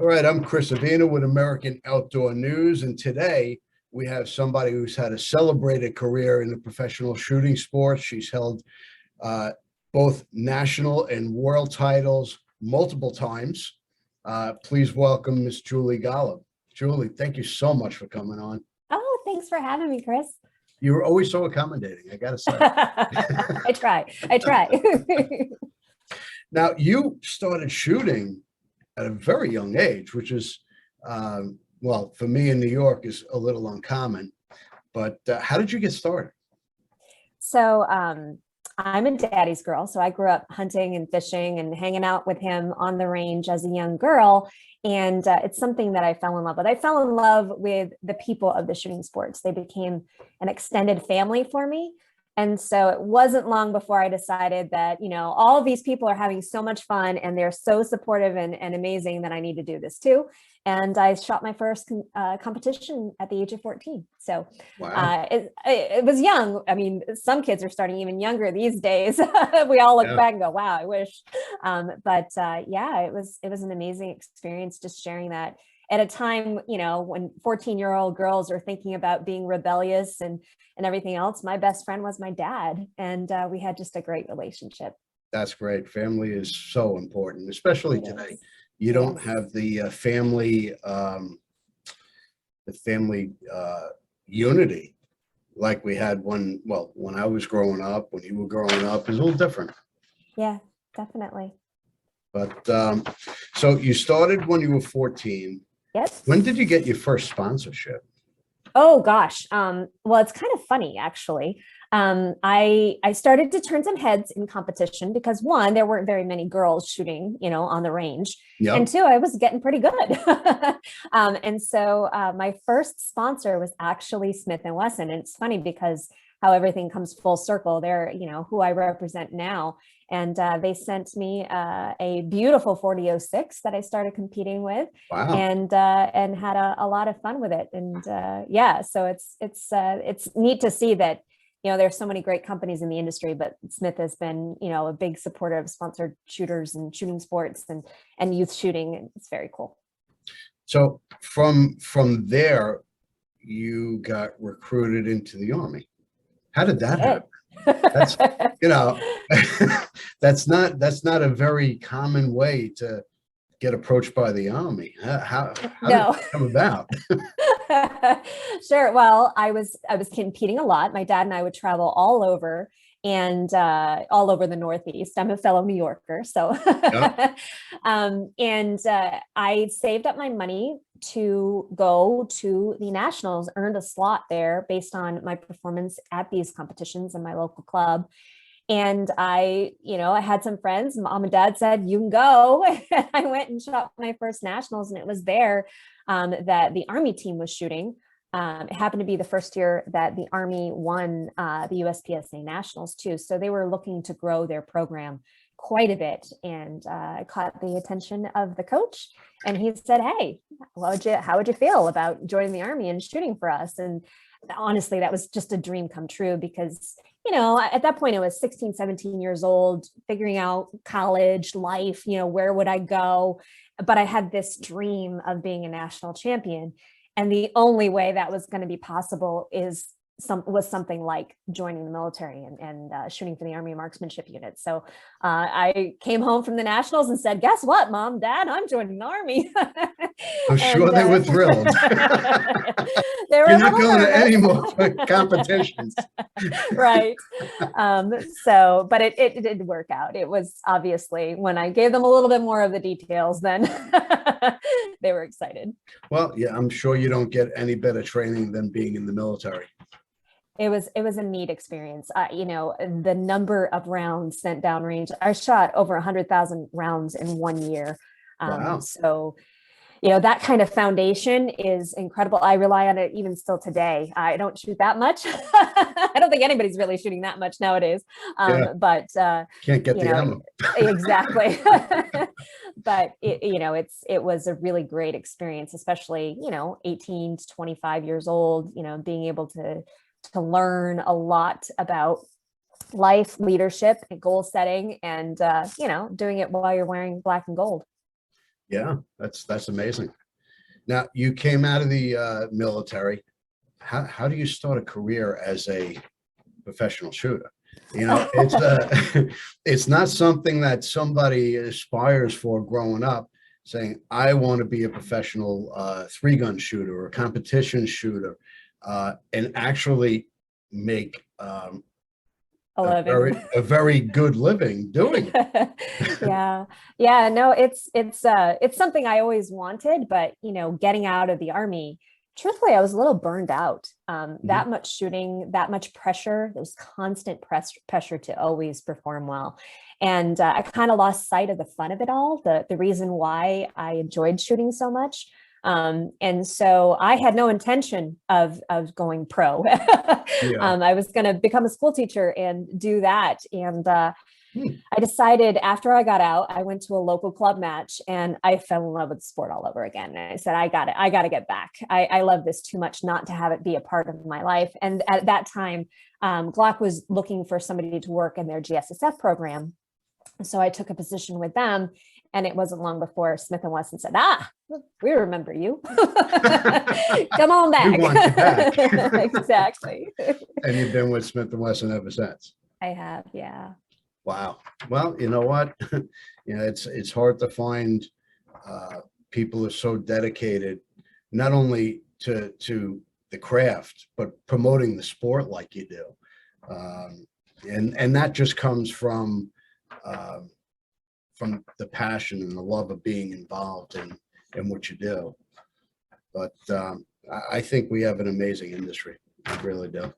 All right, I'm Chris Avina with American Outdoor News, and today we have somebody who's had a celebrated career in the professional shooting sports. She's held uh, both national and world titles multiple times. Please welcome Miss Julie Golob. Julie, thank you so much for coming on. Oh, thanks for having me, Chris. You were always so accommodating, I got to say. I try. Now, you started shooting at a very young age, which is, well, for me in New York is a little uncommon. But how did you get started? So I'm a daddy's girl. So I grew up hunting and fishing and hanging out with him on the range as a young girl. And it's something that I fell in love with. I fell in love with the people of the shooting sports. They became an extended family for me. And so it wasn't long before I decided that, all of these people are having so much fun and they're so supportive and amazing that I need to do this too. And I shot my first competition at the age of 14. So Wow. it was young. I mean, some kids are starting even younger these days. We all look back and go, wow, I wish. Yeah, it was an amazing experience just sharing that at a time, when 14-year-old girls are thinking about being rebellious and everything else. My best friend was my dad, and we had just a great relationship. That's great. Family is so important, especially today. You It don't is. have the family unity like we had when I was growing up, when you were growing up, is a little different. Yeah, definitely. But so you started when you were 14. Yes. When did you get your first sponsorship? Oh gosh. Well, it's kind of funny actually. I started to turn some heads in competition because one, there weren't very many girls shooting, on the range, and Yep. two, I was getting pretty good. And so my first sponsor was actually Smith and Wesson, and it's funny because how everything comes full circle. They're, who I represent now. And they sent me a beautiful 4006 that I started competing with, Wow. and had a lot of fun with it. And yeah, so it's neat to see that there's so many great companies in the industry, but Smith has been a big supporter of sponsored shooters and shooting sports and youth shooting. And it's very cool. So from there, you got recruited into the Army. How did that happen? That's, you know, that's not a very common way to get approached by the Army. How did No. it come about? Sure. Well, I was competing a lot. My dad and I would travel all over and all over the Northeast. I'm a fellow New Yorker, so Yep. I saved up my money to go to the nationals, earned a slot there based on my performance at these competitions in my local club. And I had some friends. Mom and dad said, you can go. I went and shot my first nationals, and it was there that the Army team was shooting. It happened to be the first year that the Army won the USPSA Nationals too. So they were looking to grow their program quite a bit, and I caught the attention of the coach, and he said, hey, how would you feel about joining the Army and shooting for us? And honestly, that was just a dream come true because, at that point I was 16, 17 years old, figuring out college life, where would I go? But I had this dream of being a national champion. And the only way that was going to be possible was something like joining the military and shooting for the Army Marksmanship Unit. So I came home from the nationals and said, guess what, Mom, Dad, I'm joining the Army. I'm sure they were thrilled. They were You're not going to any more competitions. Right. But it did work out. It was obviously when I gave them a little bit more of the details, then they were excited. Well, yeah, I'm sure you don't get any better training than being in the military. It was a neat experience. The number of rounds sent downrange, I shot over 100,000 rounds in 1 year. Wow. So, that kind of foundation is incredible. I rely on it even still today. I don't shoot that much. I don't think anybody's really shooting that much nowadays. Yeah. But Can't get the ammo. Exactly. But it was a really great experience, especially 18 to 25 years old. Being able to learn a lot about life, leadership, and goal setting, and doing it while you're wearing black and gold. Yeah, that's amazing. Now, you came out of the military. How do you start a career as a professional shooter? It's it's not something that somebody aspires for growing up, saying, I want to be a professional three-gun shooter or a competition shooter, and actually make A living. a very good living doing it. Yeah. Yeah, no, it's something I always wanted, but getting out of the army, truthfully, I was a little burned out. Mhm. That much shooting, that much pressure, there's constant pressure to always perform well. And I kind of lost sight of the fun of it all, the reason why I enjoyed shooting so much. And so I had no intention of going pro. Yeah. I was going to become a school teacher and do that. And Hmm. I decided after I got out, I went to a local club match and I fell in love with the sport all over again. And I said, I got it. I got to get back. I love this too much not to have it be a part of my life. And at that time, Glock was looking for somebody to work in their GSSF program. So I took a position with them. And it wasn't long before Smith & Wesson said, we remember you. Come on We back. want you back. Exactly. And you've been with Smith& and Wesson ever since. I have, yeah. Wow. Well, you know what? It's hard to find people who are so dedicated, not only to the craft, but promoting the sport like you do. And that just comes uh, from the passion and the love of being involved in what you do. But I think we have an amazing industry. We really do.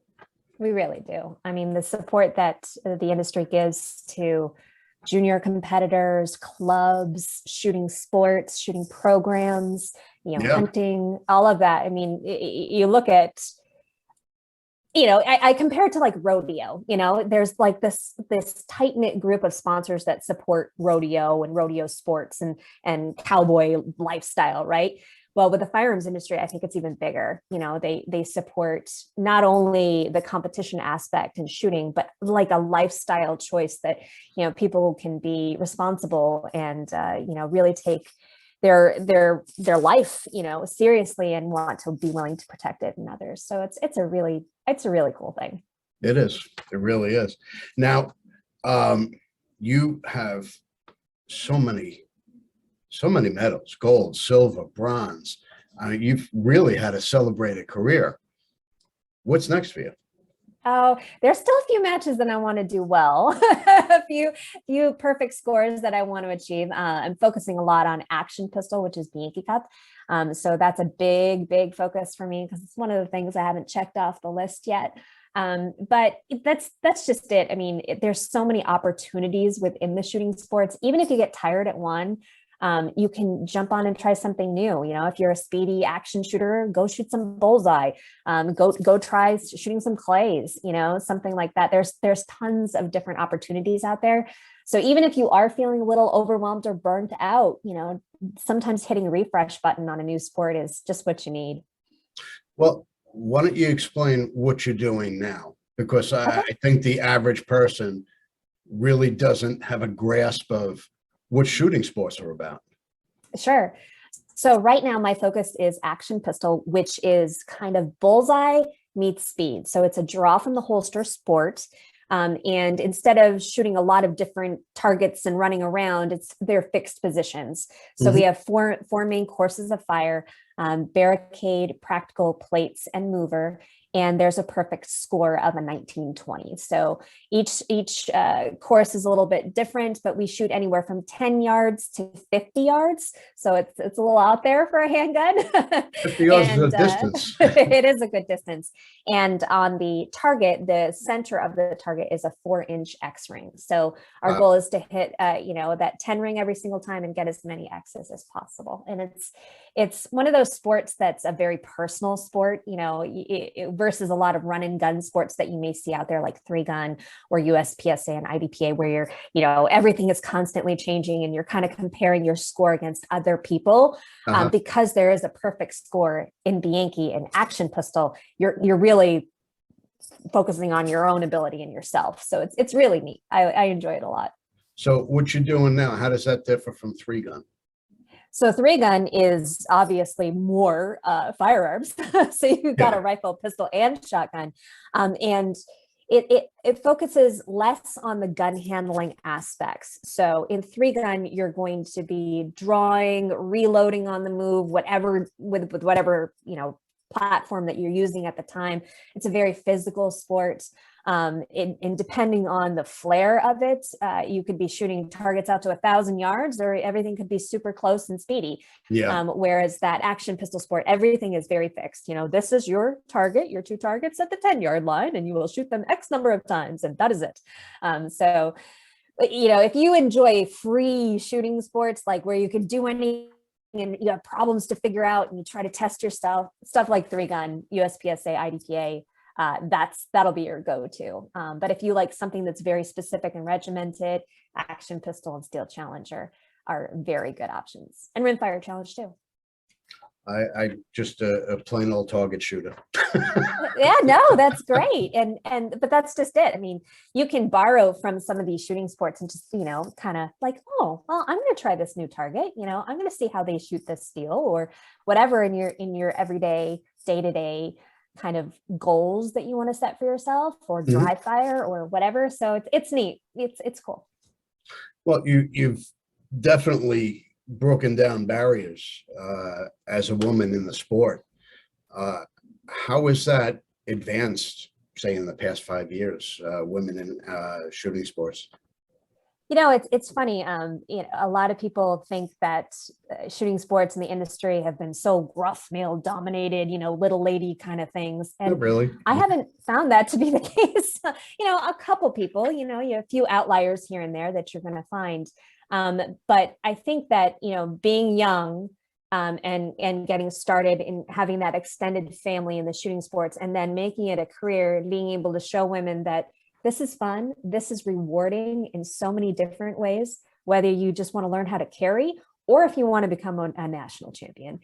We really do. I mean, the support that the industry gives to junior competitors, clubs, shooting sports, shooting programs, Yeah. hunting, all of that. I mean, you look at, I compare it to like rodeo. There's like this tight knit group of sponsors that support rodeo and rodeo sports and cowboy lifestyle, right? Well, with the firearms industry, I think it's even bigger. They support not only the competition aspect and shooting, but like a lifestyle choice that people can be responsible and really take their life seriously and want to be willing to protect it in others. So it's a really cool thing. It is. It really is. Now, you have so many medals: gold, silver, bronze. I mean, you've really had a celebrated career. What's next for you? Oh, there's still a few matches that I want to do well. A few perfect scores that I want to achieve. I'm focusing a lot on action pistol, which is Bianchi Cup. So that's a big focus for me because it's one of the things I haven't checked off the list yet. But that's just it. I mean, there's so many opportunities within the shooting sports. Even if you get tired at one, you can jump on and try something new. If you're a speedy action shooter, go shoot some bullseye. Go try shooting some clays. Something like that. There's tons of different opportunities out there. So even if you are feeling a little overwhelmed or burnt out, sometimes hitting a refresh button on a new sport is just what you need. Well, why don't you explain what you're doing now? Because Okay. I think the average person really doesn't have a grasp of what shooting sports are about. Sure. So right now my focus is action pistol, which is kind of bullseye meets speed. So it's a draw from the holster sport. And instead of shooting a lot of different targets and running around, they're fixed positions. So we Mhm. have four main courses of fire: barricade, practical, plates, and mover. And there's a perfect score of a 1920. So each course is a little bit different, but we shoot anywhere from 10 yards to 50 yards. So it's a little out there for a handgun. 50 yards is a And distance. it is a good distance. And on the target, the center of the target is a 4-inch X ring. So our Wow. goal is to hit, that 10 ring every single time and get as many X's as possible. And it's one of those sports that's a very personal sport, versus a lot of run and gun sports that you may see out there, like 3-gun or USPSA and IDPA, where everything is constantly changing and you're kind of comparing your score against other people. Uh-huh. Because there is a perfect score in Bianchi and action pistol, you're really focusing on your own ability and yourself. So it's really neat. I enjoy it a lot. So what you're doing now, how does that differ from three gun? So three gun is obviously more firearms. So you've got Yeah. a rifle, pistol, and shotgun. And it focuses less on the gun handling aspects. So in three gun, you're going to be drawing, reloading on the move, whatever with whatever, platform that you're using at the time. It's a very physical sport. And depending on the flair of it, you could be shooting targets out to 1,000 yards, or everything could be super close and speedy. Yeah. Whereas that action pistol sport, everything is very fixed. This is your target, your two targets at the 10-yard line, and you will shoot them X number of times, and that is it. So, if you enjoy free shooting sports, like where you can do anything and you have problems to figure out and you try to test your stuff like three gun, USPSA, IDPA, that'll be your go-to. But if you like something that's very specific and regimented, action pistol and steel challenger are very good options, and rimfire challenge too. I just a plain old target shooter. Yeah, no, that's great. But that's just it. I mean, you can borrow from some of these shooting sports and just, kind of like, oh, well, I'm going to try this new target. I'm going to see how they shoot this steel or whatever in your everyday, day-to-day kind of goals that you want to set for yourself, or dry fire or whatever. So it's neat. It's cool. Well, you've definitely broken down barriers as a woman in the sport. How is that advanced, say, in the past 5 years, women in shooting sports? It's funny. A lot of people think that shooting sports in the industry have been so gruff, male dominated, little lady kind of things. And Not really. I haven't found that to be the case. A couple people, you have a few outliers here and there that you're going to find. But I think that, being young and getting started in having that extended family in the shooting sports, and then making it a career, being able to show women that this is fun, this is rewarding in so many different ways, whether you just want to learn how to carry or if you want to become a national champion.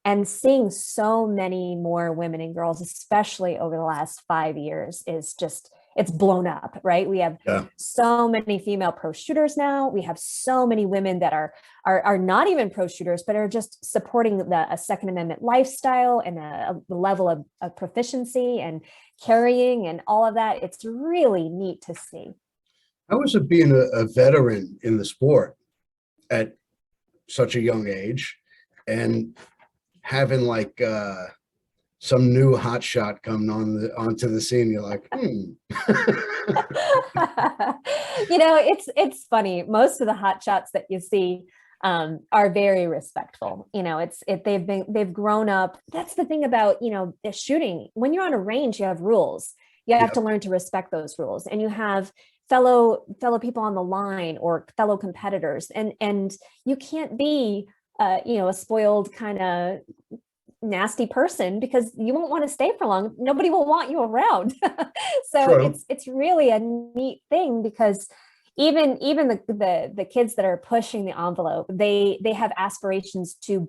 And seeing so many more women and girls, especially over the last 5 years, is just, it's blown up, right? We have so many female pro shooters now. We have so many women that are not even pro shooters, but are just supporting a Second Amendment lifestyle and a level of proficiency and carrying and all of that. It's really neat to see. How is it being a veteran in the sport at such a young age, and having like some new hot shot coming onto the scene? You're like, it's funny. Most of the hot shots that you see are very respectful. They've grown up. That's the thing about, the shooting. When you're on a range, you have rules. You have to learn to respect those rules, and you have fellow people on the line or fellow competitors, and you can't be a spoiled kind of nasty person, because you won't want to stay for long. Nobody will want you around. So True. it's really a neat thing, because even the kids that are pushing the envelope, they have aspirations to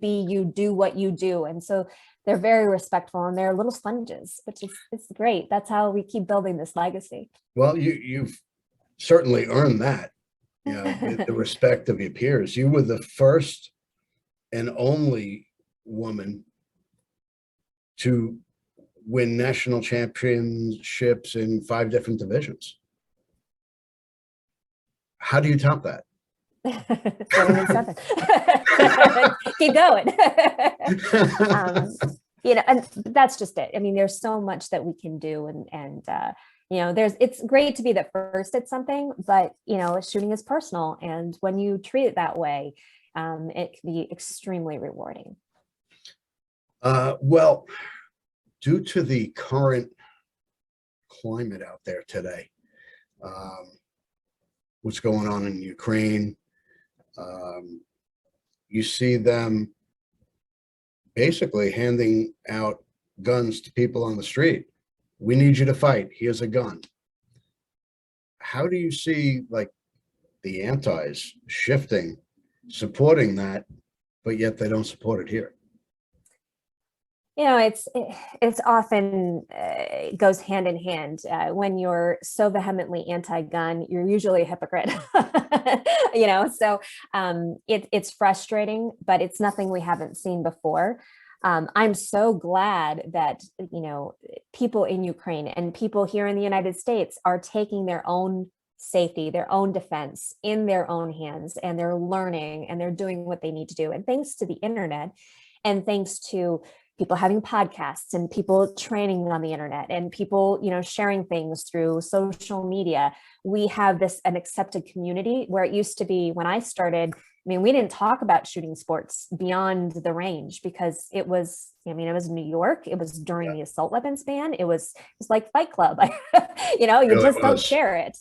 do what you do, and so they're very respectful, and they're little sponges, which is, it's great. That's how we keep building this legacy. Well, you've certainly earned that, the respect of your peers. You were the first and only woman to win national championships in 5 different divisions. How do you top that? 7 and 7. Keep going. And that's just it. I mean, there's so much that we can do, and it's great to be the first at something, but shooting is personal, and when you treat it that way, it can be extremely rewarding. Well, due to the current climate out there today, what's going on in Ukraine, you see them basically handing out guns to people on the street. We need you to fight. Here's a gun. How do you see like the antis shifting, supporting that, but yet they don't support it here? It's often goes hand in hand. When you're so vehemently anti-gun, you're usually a hypocrite. So it's frustrating, but it's nothing we haven't seen before. I'm so glad that people in Ukraine and people here in the United States are taking their own safety, their own defense in their own hands, and they're learning and they're doing what they need to do. And thanks to the internet, and thanks to people having podcasts and people training on the internet and people sharing things through social media, we have an accepted community, where it used to be when I started, we didn't talk about shooting sports beyond the range, because it was New York, it was during the assault weapons ban, it was like Fight Club. You Really just don't was. share it.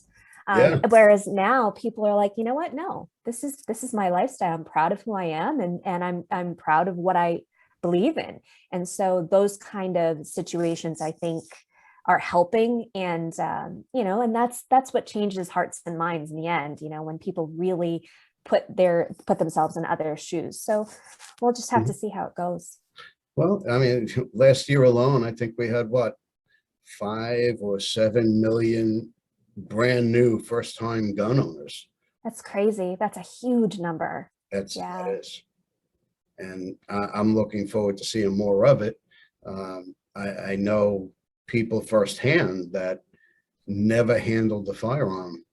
Yeah. Whereas now people are like, you know what? No, this is my lifestyle. I'm proud of who I am, and I'm proud of what I believe in. And so those kind of situations, I think, are helping. And and that's what changes hearts and minds in the end, when people really put themselves in other shoes. So we'll just have to see how it goes. Well, last year alone, I think we had what, 5 or 7 million brand new first time gun owners. That's crazy. That's a huge number. That Yeah. is. And I'm looking forward to seeing more of it. I know people firsthand that never handled the firearm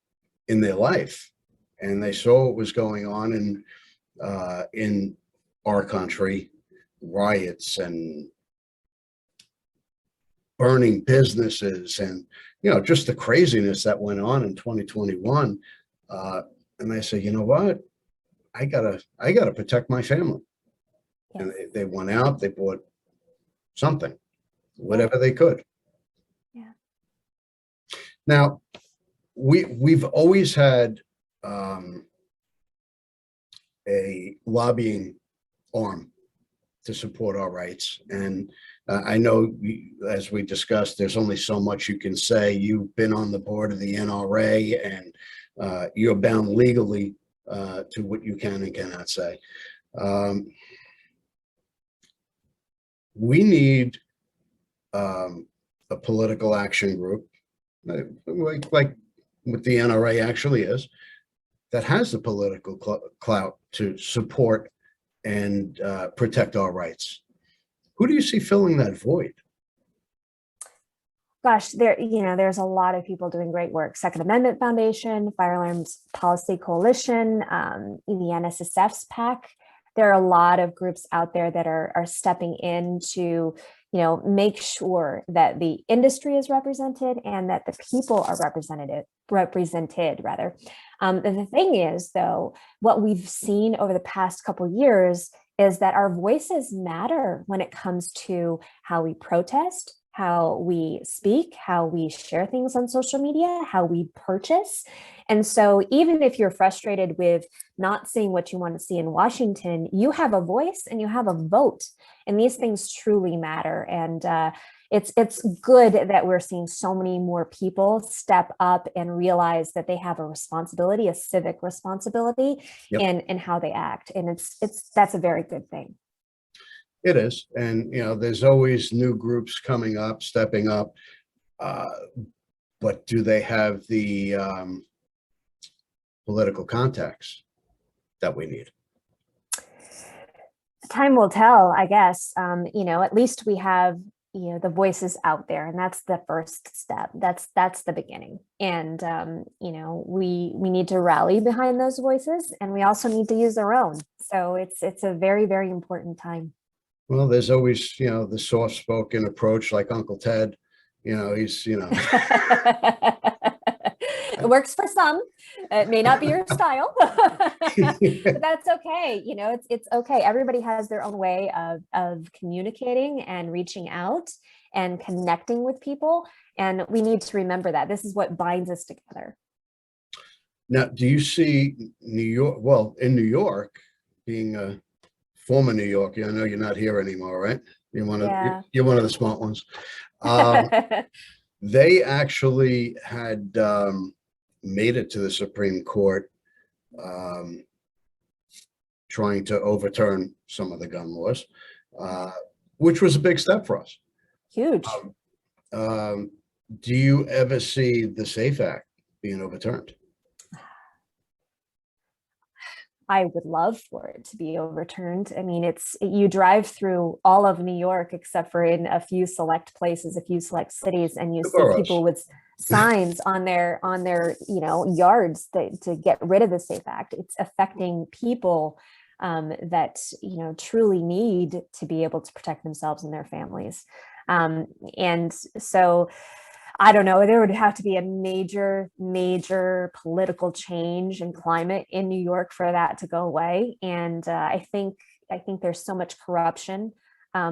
in their life, and they saw what was going on in our country, riots and burning businesses, and just the craziness that went on in 2021. And they say, you know what, I gotta protect my family. Yes. And they went out, they bought something, whatever they could. Yeah. Now, we've always had a lobbying arm to support our rights. And I know, as we discussed, there's only so much you can say. You've been on the board of the NRA, and you're bound legally to what you can and cannot say. We need a political action group, like what the NRA actually is, that has the political clout to support and protect our rights. Who do you see filling that void? Gosh, there's a lot of people doing great work. Second Amendment Foundation, Firearms Policy Coalition, the NSSF's PAC. There are a lot of groups out there that are stepping in to, make sure that the industry is represented and that the people are represented rather. The thing is, though, what we've seen over the past couple of years is that our voices matter when it comes to how we protest, how we speak, how we share things on social media, how we purchase. And so even if you're frustrated with not seeing what you want to see in Washington, you have a voice and you have a vote. And these things truly matter. And it's good that we're seeing so many more people step up and realize that they have a responsibility, a civic responsibility, in how they act. And that's a very good thing. It is. And, there's always new groups coming up, stepping up. But do they have the political contacts that we need? Time will tell, I guess. At least we have, the voices out there, and that's the first step. That's the beginning. And, we need to rally behind those voices, and we also need to use our own. So it's a very, very important time. Well, there's always, the soft-spoken approach, like Uncle Ted. He's, It works for some. It may not be your style, but that's okay. It's okay. Everybody has their own way of communicating and reaching out and connecting with people. And we need to remember that this is what binds us together. Now, do you see New York, well, in New York, being a former New Yorker, I know you're not here anymore, right? You're one of the smart ones. They actually had made it to the Supreme Court, trying to overturn some of the gun laws. which was a big step for us. Huge. Do you ever see the SAFE Act being overturned? I would love for it to be overturned. I mean, you drive through all of New York, except for in a few select places, a few select cities, and you see people with signs on their yards to get rid of the SAFE Act. It's affecting people that truly need to be able to protect themselves and their families. And so I don't know, there would have to be a major political change and climate in New York for that to go away. And I think there's so much corruption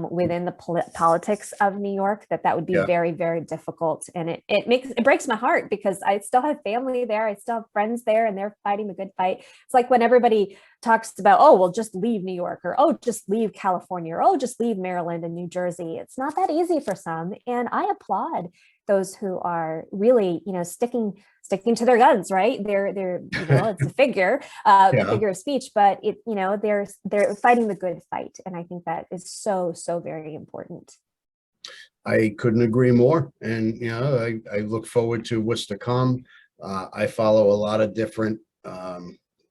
within the politics of New York that would be very, very difficult. And it breaks my heart, because I still have family there. I still have friends there, and they're fighting the good fight. It's like when everybody talks about, oh, well, just leave New York, or, oh, just leave California, or, oh, just leave Maryland and New Jersey. It's not that easy for some. And I applaud those who are really, sticking to their guns, right? They're it's a figure of speech, but they're fighting the good fight. And I think that is so very important. I couldn't agree more. And, I look forward to what's to come. I follow a lot of different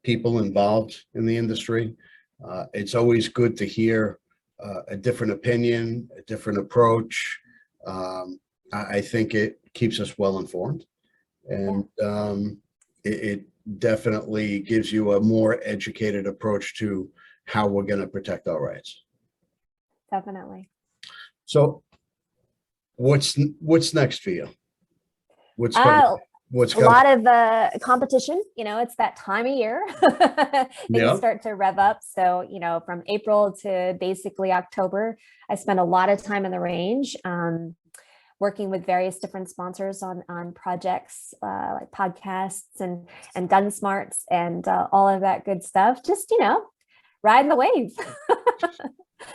people involved in the industry. It's always good to hear a different opinion, a different approach. I think it keeps us well informed, and it definitely gives you a more educated approach to how we're going to protect our rights. Definitely. So what's next for you? What's a lot of competition. It's that time of year things start to rev up. So from April to basically October, I spent a lot of time in the range, working with various different sponsors on projects like podcasts and gun smarts and all of that good stuff. Just, riding the wave.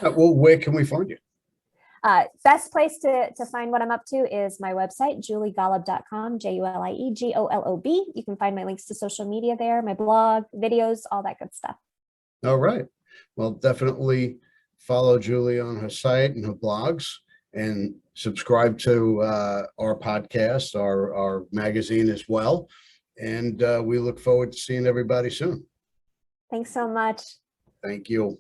Well, where can we find you? Best place to find what I'm up to is my website, juliegolob.com, JULIEGOLOB. You can find my links to social media there, my blog, videos, all that good stuff. All right. Well, definitely follow Julie on her site and her blogs, and subscribe to our podcast, our magazine as well. And we look forward to seeing everybody soon. Thanks so much. Thank you.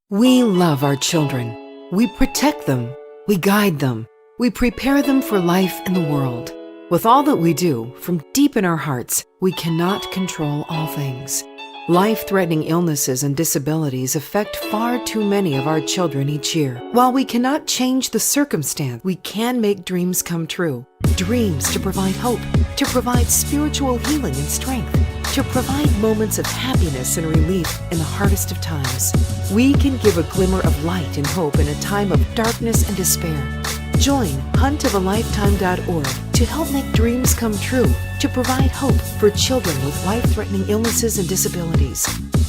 We love our children. We protect them. We guide them. We prepare them for life in the world. With all that we do, from deep in our hearts, we cannot control all things. Life-threatening illnesses and disabilities affect far too many of our children each year. While we cannot change the circumstance, we can make dreams come true. Dreams to provide hope, to provide spiritual healing and strength, to provide moments of happiness and relief in the hardest of times. We can give a glimmer of light and hope in a time of darkness and despair. Join huntofalifetime.org to help make dreams come true, to provide hope for children with life-threatening illnesses and disabilities.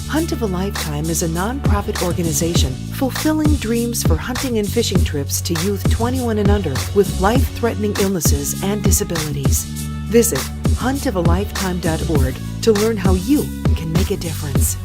Hunt of a Lifetime is a nonprofit organization fulfilling dreams for hunting and fishing trips to youth 21 and under with life-threatening illnesses and disabilities. Visit huntofalifetime.org to learn how you can make a difference.